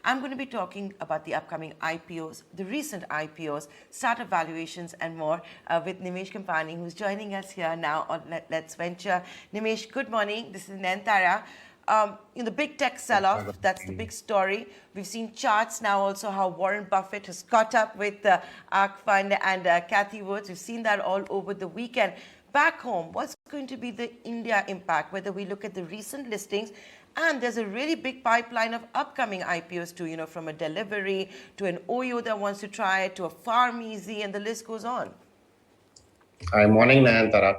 I'm going to be talking about the upcoming IPOs, the recent IPOs, startup valuations, and more with Nimesh Kampani, who's joining us here now on Let's Venture. Nimesh, good morning. This is Nantara. In the big tech sell-off, that's the big story. We've seen charts now also how Warren Buffett has caught up with ARK Fund and Cathy Woods. We've seen that all over the weekend. Back home, what's going to be the India impact, whether we look at the recent listings, and there's a really big pipeline of upcoming IPOs too, from a delivery to an OYO that wants to try it, to a farm easy, and the list goes on. Hi, morning, Nayantara.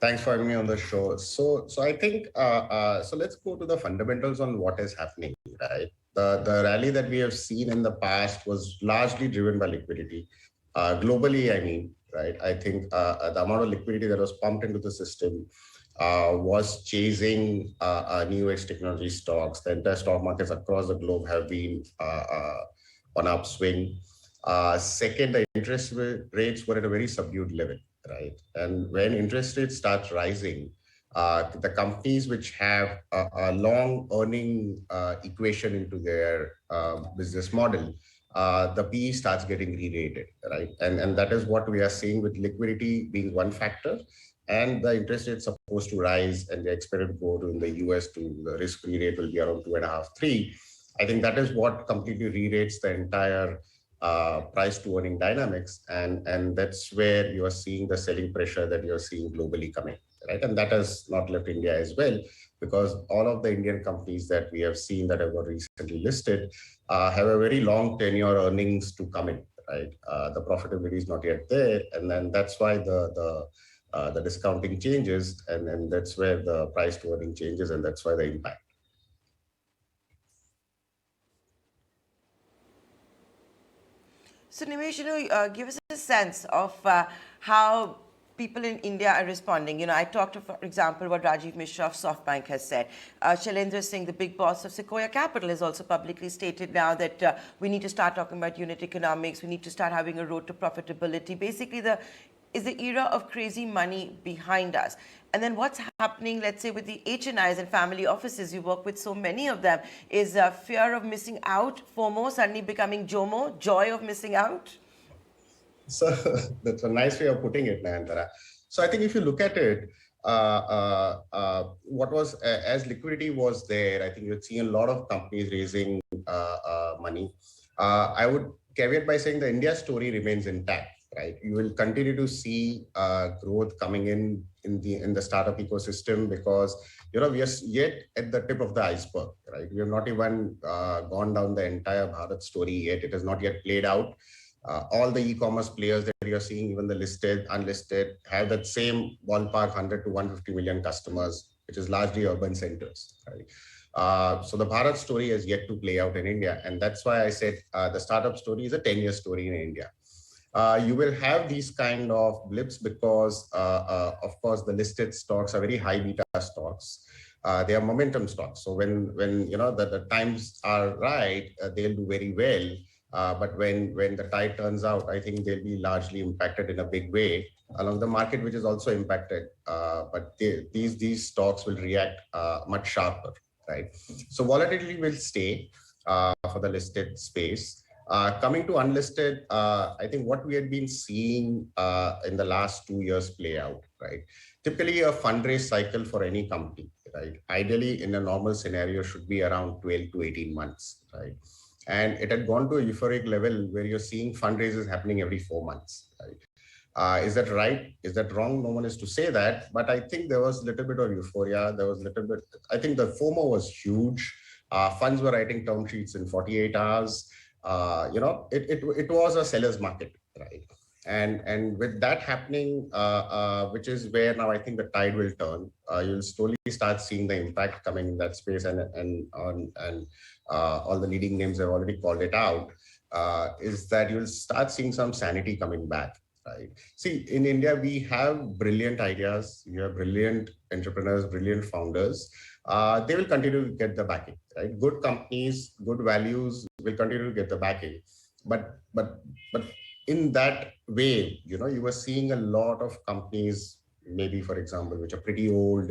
Thanks for having me on the show. So I think so. Let's go to the fundamentals on what is happening. Right, the rally that we have seen in the past was largely driven by liquidity, globally. I mean, right. I think the amount of liquidity that was pumped into the system was chasing new age technology stocks. The entire stock markets across the globe have been on upswing. Second, the interest rates were at a very subdued level, right? And when interest rates start rising, the companies which have a long earning equation into their business model, the PE starts getting re-rated, right? And that is what we are seeing, with liquidity being one factor, and the interest rate supposed to rise, and they expected to go to, in the US, to the risk-free rate will be around 2.5, 3. I think that is what completely re-rates the entire price to earning dynamics, and that's where you are seeing the selling pressure that you're seeing globally coming, right? And that has not left India as well, because all of the Indian companies that we have seen that have got recently listed have a very long tenure earnings to come in, right? The profitability is not yet there, and then that's why the discounting changes, and that's where the price to earning changes, and that's why the impact. So Nimesh, give us a sense of how people in India are responding. I talked, for example, what Rajiv Mishra of SoftBank has said. Shailendra Singh, the big boss of Sequoia Capital, has also publicly stated now that we need to start talking about unit economics. We need to start having a road to profitability. Basically, is the era of crazy money behind us? And then what's happening, let's say, with the HNIs and family offices? You work with so many of them. Is fear of missing out, FOMO, suddenly becoming JOMO, joy of missing out? So that's a nice way of putting it, Nayantara. So I think if you look at it, what was, as liquidity was there, I think you'd see a lot of companies raising money. I would caveat by saying the India story remains intact, right? You will continue to see growth coming in the startup ecosystem, because we are yet at the tip of the iceberg, right? We have not even gone down the entire Bharat story yet. It has not yet played out. All the e-commerce players that you're seeing, even the listed, unlisted, have that same ballpark 100 to 150 million customers, which is largely urban centers, right? So the Bharat story has yet to play out in India. And that's why I said the startup story is a 10-year story in India. You will have these kind of blips because, of course, the listed stocks are very high beta stocks. They are momentum stocks. So when the times are right, they'll do very well. But when the tide turns out, I think they'll be largely impacted in a big way, along the market, which is also impacted. But these stocks will react much sharper, right? So volatility will stay for the listed space. Coming to unlisted, I think what we had been seeing in the last 2 years play out, right? Typically, a fundraise cycle for any company, right, ideally in a normal scenario should be around 12 to 18 months, right? And it had gone to a euphoric level where you're seeing fundraisers happening every 4 months, right? Is that right? Is that wrong? No one is to say that, but I think there was a little bit of euphoria. There was a little bit, I think the FOMO was huge. Funds were writing term sheets in 48 hours. It was a seller's market, right? And with that happening, which is where now I think the tide will turn. You'll slowly start seeing the impact coming in that space, and all the leading names have already called it out. Is that you'll start seeing some sanity coming back, right? See, in India, we have brilliant ideas. We have brilliant entrepreneurs, brilliant founders. They will continue to get the backing, right? Good companies, good values will continue to get the backing. But in that way, you were seeing a lot of companies, maybe, for example, which are pretty old,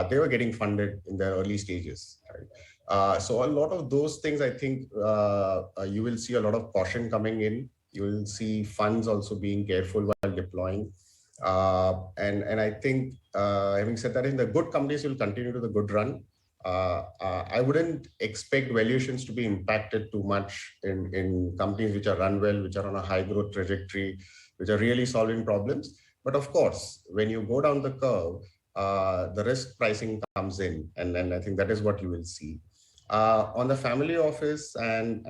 they were getting funded in their early stages, right? So a lot of those things, I think you will see a lot of caution coming in. You will see funds also being careful while deploying. And I think, having said that, in the good companies will continue to the good run. I wouldn't expect valuations to be impacted too much in companies which are run well, which are on a high growth trajectory, which are really solving problems. But of course, when you go down the curve, the risk pricing comes in, and then I think that is what you will see. On the family office and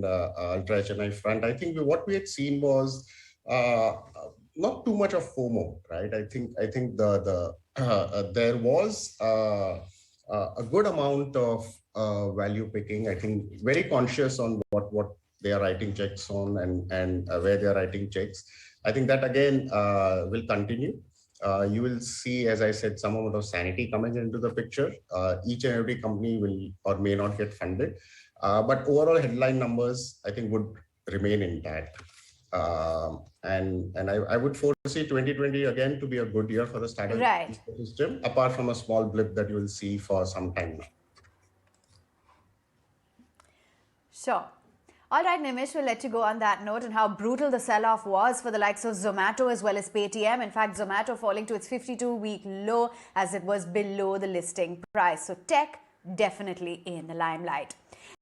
ultra HNI front, I think what we had seen was not too much of FOMO, right? I think there was a good amount of value picking. I think very conscious on what they are writing checks on and where they are writing checks. I think that again will continue. You will see, as I said, some amount of sanity coming into the picture. Each and every company will or may not get funded, but overall headline numbers, I think, would remain intact. And I would foresee 2020 again to be a good year for the startup ecosystem, apart from a small blip that you will see for some time now. Sure. All right, Nimesh, we'll let you go on that note and how brutal the sell-off was for the likes of Zomato as well as Paytm. In fact, Zomato falling to its 52-week low as it was below the listing price. So tech definitely in the limelight.